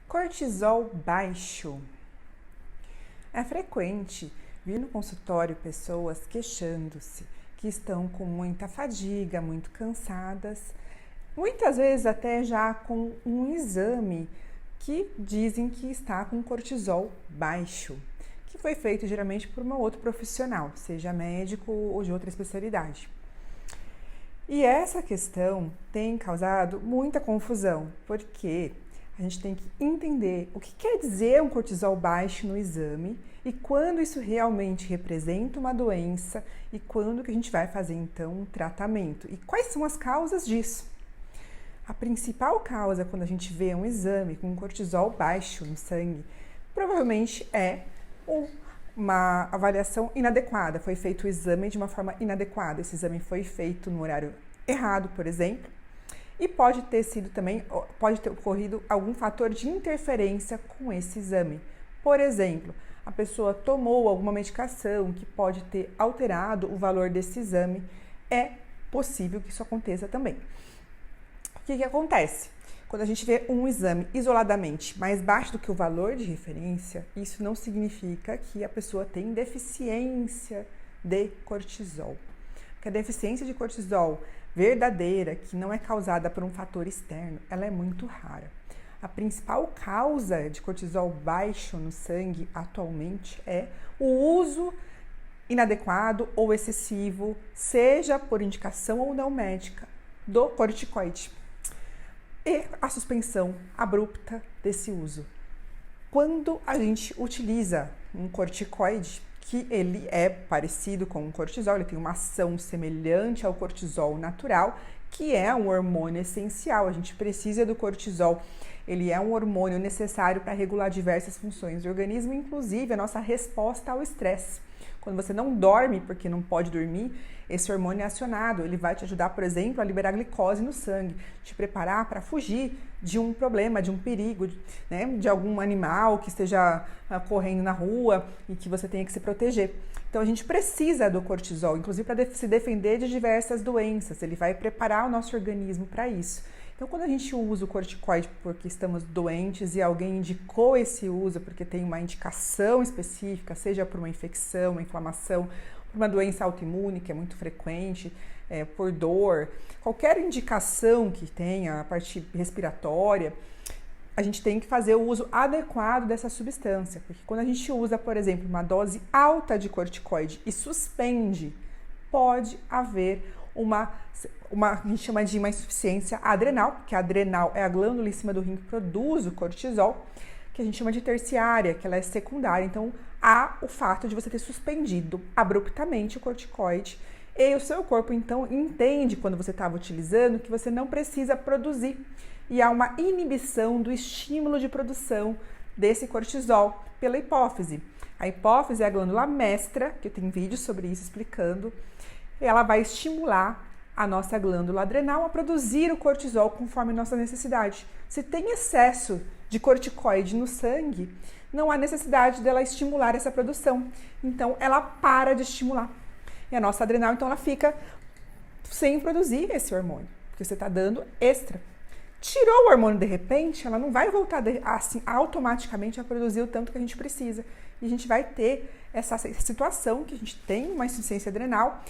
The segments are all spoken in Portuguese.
Cortisol baixo. É frequente vir no consultório pessoas queixando-se que estão com muita fadiga, muito cansadas, muitas vezes até já com um exame que dizem que está com cortisol baixo, que foi feito geralmente por um outro profissional, seja médico ou de outra especialidade. E essa questão tem causado muita confusão, porque a gente tem que entender o que quer dizer um cortisol baixo no exame e quando isso realmente representa uma doença e quando que a gente vai fazer então um tratamento e quais são as causas disso. A principal causa quando a gente vê um exame com cortisol baixo no sangue provavelmente é uma avaliação inadequada, foi feito o exame de uma forma inadequada, esse exame foi feito no horário errado, por exemplo. E pode ter sido também, pode ter ocorrido algum fator de interferência com esse exame. Por exemplo, a pessoa tomou alguma medicação que pode ter alterado o valor desse exame. É possível que isso aconteça também. O que acontece? Quando a gente vê um exame isoladamente mais baixo do que o valor de referência, isso não significa que a pessoa tem deficiência de cortisol. Porque a deficiência de cortisol verdadeira, que não é causada por um fator externo, ela é muito rara. A principal causa de cortisol baixo no sangue atualmente é o uso inadequado ou excessivo, seja por indicação ou não médica, do corticoide e a suspensão abrupta desse uso. Quando a gente utiliza um corticoide, que ele é parecido com o cortisol, ele tem uma ação semelhante ao cortisol natural, que é um hormônio essencial. A gente precisa do cortisol, ele é um hormônio necessário para regular diversas funções do organismo, inclusive a nossa resposta ao estresse. Quando você não dorme porque não pode dormir, esse hormônio é acionado, ele vai te ajudar, por exemplo, a liberar glicose no sangue, te preparar para fugir de um problema, de um perigo, né, de algum animal que esteja correndo na rua e que você tenha que se proteger. Então a gente precisa do cortisol, inclusive para se defender de diversas doenças, ele vai preparar o nosso organismo para isso. Então, quando a gente usa o corticoide porque estamos doentes e alguém indicou esse uso porque tem uma indicação específica, seja por uma infecção, uma inflamação, por uma doença autoimune, que é muito frequente, por dor, qualquer indicação que tenha a parte respiratória, a gente tem que fazer o uso adequado dessa substância. Porque quando a gente usa, por exemplo, uma dose alta de corticoide e suspende, pode haver a gente chama de uma insuficiência adrenal, porque a adrenal é a glândula em cima do rim que produz o cortisol, que a gente chama de terciária, que ela é secundária. Então, há o fato de você ter suspendido abruptamente o corticoide e o seu corpo, então, entende quando você estava utilizando que você não precisa produzir. E há uma inibição do estímulo de produção desse cortisol pela hipófise. A hipófise é a glândula mestra, que eu tenho vídeo sobre isso explicando, ela vai estimular a nossa glândula adrenal a produzir o cortisol conforme nossa necessidade. Se tem excesso de corticoide no sangue, não há necessidade dela estimular essa produção. Então, ela para de estimular. E a nossa adrenal, então, ela fica sem produzir esse hormônio, porque você está dando extra. Tirou o hormônio de repente, ela não vai voltar assim automaticamente a produzir o tanto que a gente precisa. E a gente vai ter essa situação que a gente tem uma insuficiência adrenal,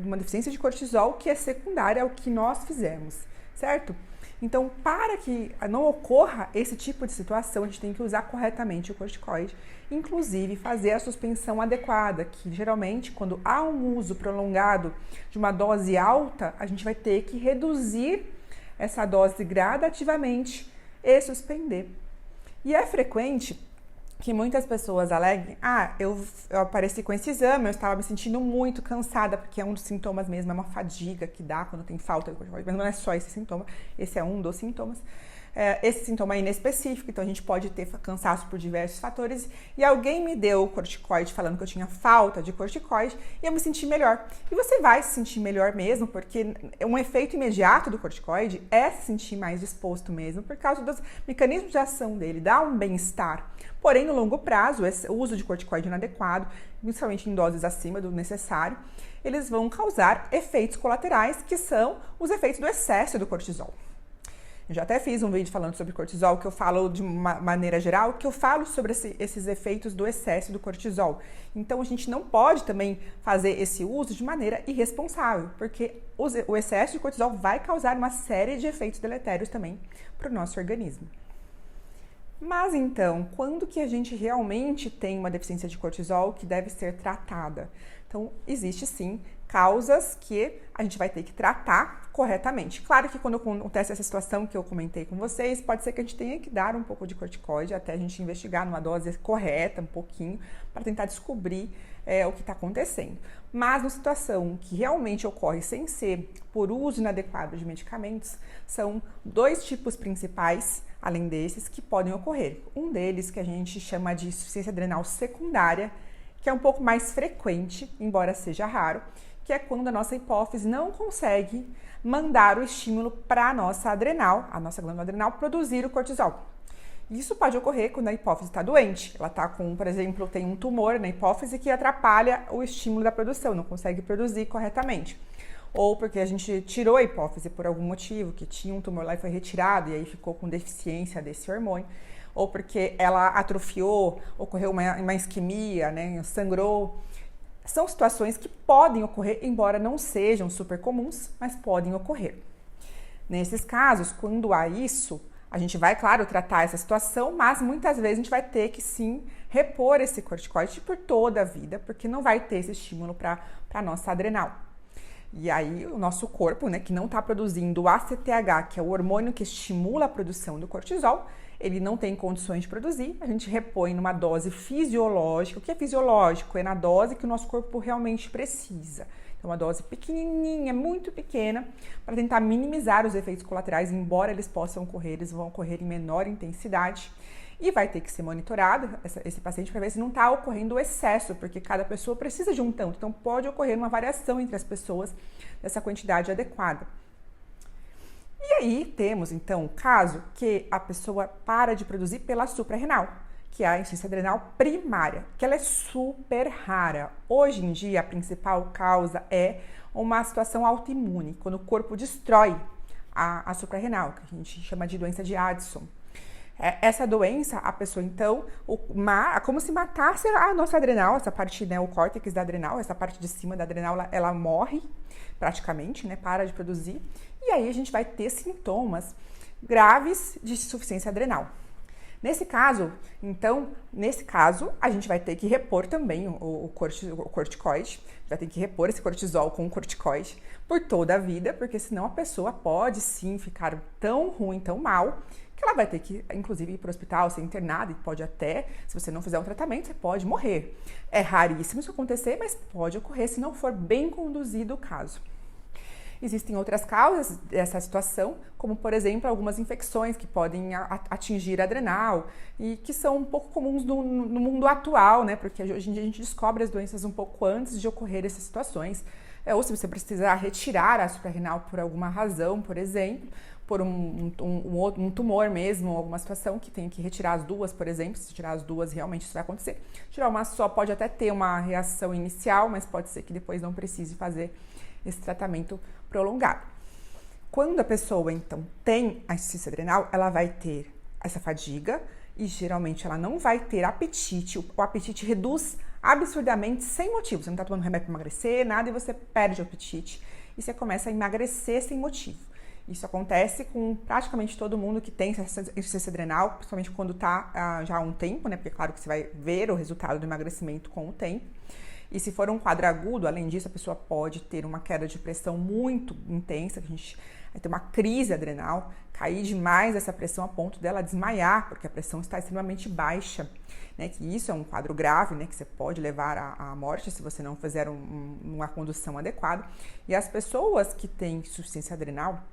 uma deficiência de cortisol que é secundária ao que nós fizemos, certo? Então, para que não ocorra esse tipo de situação, a gente tem que usar corretamente o corticoide, inclusive fazer a suspensão adequada, que geralmente quando há um uso prolongado de uma dose alta, a gente vai ter que reduzir essa dose gradativamente e suspender. E é frequente que muitas pessoas aleguem, eu apareci com esse exame, eu estava me sentindo muito cansada, porque é um dos sintomas mesmo, é uma fadiga que dá quando tem falta de corticoide, mas não é só esse sintoma, esse é um dos sintomas. Esse sintoma é inespecífico, então a gente pode ter cansaço por diversos fatores, e alguém me deu o corticoide falando que eu tinha falta de corticoide e eu me senti melhor. E você vai se sentir melhor mesmo, porque um efeito imediato do corticoide é se sentir mais disposto mesmo, por causa dos mecanismos de ação dele, dá um bem-estar. Porém, no longo prazo, o uso de corticoide inadequado, principalmente em doses acima do necessário, eles vão causar efeitos colaterais, que são os efeitos do excesso do cortisol. Eu já até fiz um vídeo falando sobre cortisol, que eu falo de uma maneira geral, que eu falo sobre esses efeitos do excesso do cortisol. Então, a gente não pode também fazer esse uso de maneira irresponsável, porque o excesso de cortisol vai causar uma série de efeitos deletérios também para o nosso organismo. Mas então, quando que a gente realmente tem uma deficiência de cortisol que deve ser tratada? Então, existe sim causas que a gente vai ter que tratar corretamente. Claro que quando acontece essa situação que eu comentei com vocês, pode ser que a gente tenha que dar um pouco de corticoide até a gente investigar numa dose correta, um pouquinho, para tentar descobrir o que está acontecendo. Mas numa situação que realmente ocorre sem ser por uso inadequado de medicamentos, são dois tipos principais, além desses, que podem ocorrer. Um deles que a gente chama de insuficiência adrenal secundária, que é um pouco mais frequente, embora seja raro, que é quando a nossa hipófise não consegue mandar o estímulo para a nossa glândula adrenal, produzir o cortisol. Isso pode ocorrer quando a hipófise está doente. Ela está com, por exemplo, tem um tumor na hipófise que atrapalha o estímulo da produção, não consegue produzir corretamente. Ou porque a gente tirou a hipófise por algum motivo, que tinha um tumor lá e foi retirado e aí ficou com deficiência desse hormônio. Ou porque ela atrofiou, ocorreu uma isquemia, né, sangrou. São situações que podem ocorrer, embora não sejam super comuns, mas podem ocorrer. Nesses casos, quando há isso, a gente vai, claro, tratar essa situação, mas muitas vezes a gente vai ter que sim repor esse corticoide por toda a vida, porque não vai ter esse estímulo para a nossa adrenal. E aí o nosso corpo, né, que não está produzindo o ACTH, que é o hormônio que estimula a produção do cortisol, ele não tem condições de produzir, a gente repõe numa dose fisiológica. O que é fisiológico? É na dose que o nosso corpo realmente precisa. Então, uma dose pequenininha, muito pequena, para tentar minimizar os efeitos colaterais, embora eles possam ocorrer, eles vão ocorrer em menor intensidade. E vai ter que ser monitorado esse paciente para ver se não está ocorrendo o excesso, porque cada pessoa precisa de um tanto. Então, pode ocorrer uma variação entre as pessoas dessa quantidade adequada. E aí temos, então, o caso que a pessoa para de produzir pela suprarrenal, que é a insuficiência adrenal primária, que ela é super rara. Hoje em dia, a principal causa é uma situação autoimune, quando o corpo destrói a suprarrenal, que a gente chama de doença de Addison. Essa doença, a pessoa, então, como se matasse a nossa adrenal, essa parte, né, o córtex da adrenal, essa parte de cima da adrenal, ela morre praticamente, né, para de produzir, e aí a gente vai ter sintomas graves de insuficiência adrenal. Nesse caso, a gente vai ter que repor também o corticoide, vai ter que repor esse cortisol com o corticoide por toda a vida, porque senão a pessoa pode sim ficar tão ruim, tão mal, que ela vai ter que, inclusive, ir para o hospital, ser internada e pode até, se você não fizer um tratamento, você pode morrer. É raríssimo isso acontecer, mas pode ocorrer se não for bem conduzido o caso. Existem outras causas dessa situação, como, por exemplo, algumas infecções que podem atingir a adrenal e que são um pouco comuns no mundo atual, né? Porque hoje em dia a gente descobre as doenças um pouco antes de ocorrer essas situações. Ou se você precisar retirar a suprarrenal por alguma razão, por exemplo, por um tumor mesmo, alguma situação que tem que retirar as duas, por exemplo, se tirar as duas realmente isso vai acontecer. Tirar uma só pode até ter uma reação inicial, mas pode ser que depois não precise fazer esse tratamento prolongado. Quando a pessoa, então, tem a insuficiência adrenal, ela vai ter essa fadiga e geralmente ela não vai ter apetite. O apetite reduz absurdamente sem motivo. Você não está tomando remédio para emagrecer, nada, e você perde o apetite e você começa a emagrecer sem motivo. Isso acontece com praticamente todo mundo que tem insuficiência adrenal, principalmente quando está já há um tempo, né? Porque claro que você vai ver o resultado do emagrecimento com o tempo. E se for um quadro agudo, além disso, a pessoa pode ter uma queda de pressão muito intensa, que a gente vai ter uma crise adrenal, cair demais essa pressão a ponto dela desmaiar, porque a pressão está extremamente baixa, né? Que isso é um quadro grave, né? Que você pode levar à morte se você não fizer uma condução adequada. E as pessoas que têm insuficiência adrenal,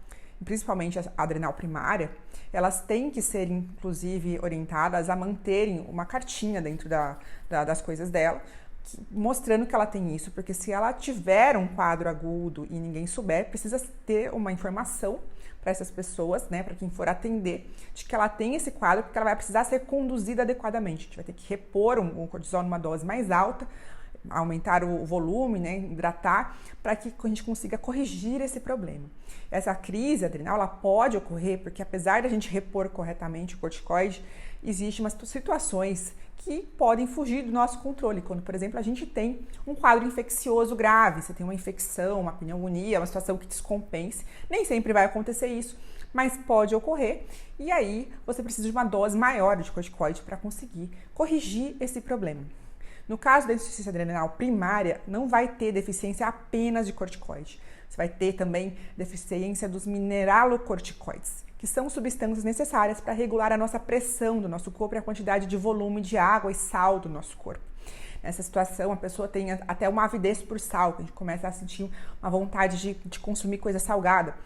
principalmente a adrenal primária, elas têm que ser, inclusive, orientadas a manterem uma cartinha dentro das coisas dela, mostrando que ela tem isso, porque se ela tiver um quadro agudo e ninguém souber, precisa ter uma informação para essas pessoas, né, para quem for atender, de que ela tem esse quadro, porque ela vai precisar ser conduzida adequadamente. A gente vai ter que repor um cortisol numa dose mais alta, aumentar o volume, né, hidratar, para que a gente consiga corrigir esse problema. Essa crise adrenal, ela pode ocorrer porque, apesar da gente repor corretamente o corticoide, existem umas situações que podem fugir do nosso controle, quando, por exemplo, a gente tem um quadro infeccioso grave, você tem uma infecção, uma pneumonia, uma situação que descompense, nem sempre vai acontecer isso, mas pode ocorrer, e aí você precisa de uma dose maior de corticoide para conseguir corrigir esse problema. No caso da insuficiência adrenal primária, não vai ter deficiência apenas de corticoide. Você vai ter também deficiência dos mineralocorticoides, que são substâncias necessárias para regular a nossa pressão do nosso corpo e a quantidade de volume de água e sal do nosso corpo. Nessa situação, a pessoa tem até uma avidez por sal, que a gente começa a sentir uma vontade de consumir coisa salgada,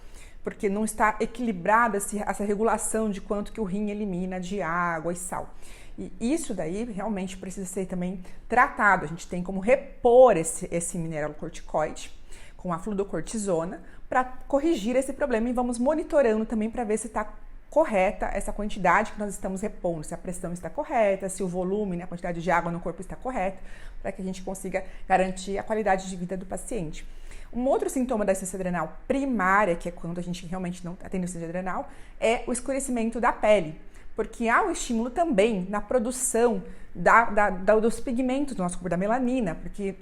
porque não está equilibrada essa regulação de quanto que o rim elimina de água e sal. E isso daí realmente precisa ser também tratado. A gente tem como repor esse mineralocorticoide com a fluocortisona para corrigir esse problema, e vamos monitorando também para ver se está correta essa quantidade que nós estamos repondo, se a pressão está correta, se o volume, né, a quantidade de água no corpo está correta, para que a gente consiga garantir a qualidade de vida do paciente. Um outro sintoma da insuficiência adrenal primária, que é quando a gente realmente não tem insuficiência adrenal, é o escurecimento da pele, porque há um estímulo também na produção dos pigmentos do nosso corpo, da melanina, porque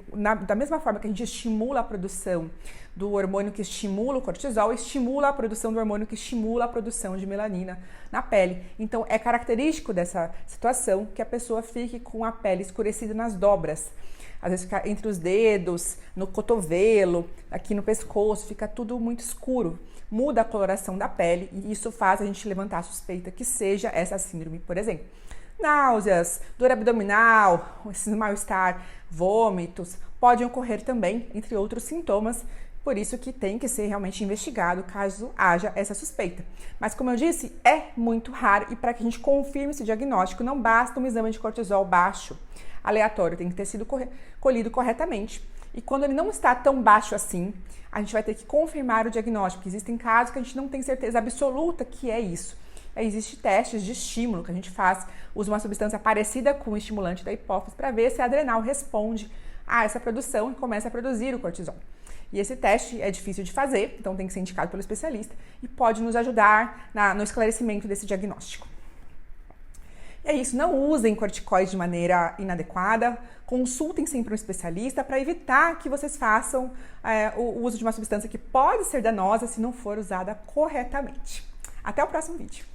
da mesma forma que a gente estimula a produção do hormônio que estimula o cortisol, estimula a produção do hormônio que estimula a produção de melanina na pele. Então, é característico dessa situação que a pessoa fique com a pele escurecida nas dobras. Às vezes fica entre os dedos, no cotovelo, aqui no pescoço, fica tudo muito escuro. Muda a coloração da pele e isso faz a gente levantar a suspeita que seja essa síndrome, por exemplo. Náuseas, dor abdominal, esse mal-estar, vômitos, podem ocorrer também, entre outros sintomas, por isso que tem que ser realmente investigado caso haja essa suspeita. Mas como eu disse, é muito raro, e para que a gente confirme esse diagnóstico, não basta um exame de cortisol baixo, aleatório, tem que ter sido colhido corretamente. E quando ele não está tão baixo assim, a gente vai ter que confirmar o diagnóstico. Existem casos que a gente não tem certeza absoluta que é isso. Existem testes de estímulo que a gente faz, usa uma substância parecida com o estimulante da hipófise para ver se a adrenal responde a essa produção e começa a produzir o cortisol. E esse teste é difícil de fazer, então tem que ser indicado pelo especialista e pode nos ajudar no esclarecimento desse diagnóstico. E é isso, não usem corticoide de maneira inadequada, consultem sempre um especialista para evitar que vocês façam o uso de uma substância que pode ser danosa se não for usada corretamente. Até o próximo vídeo.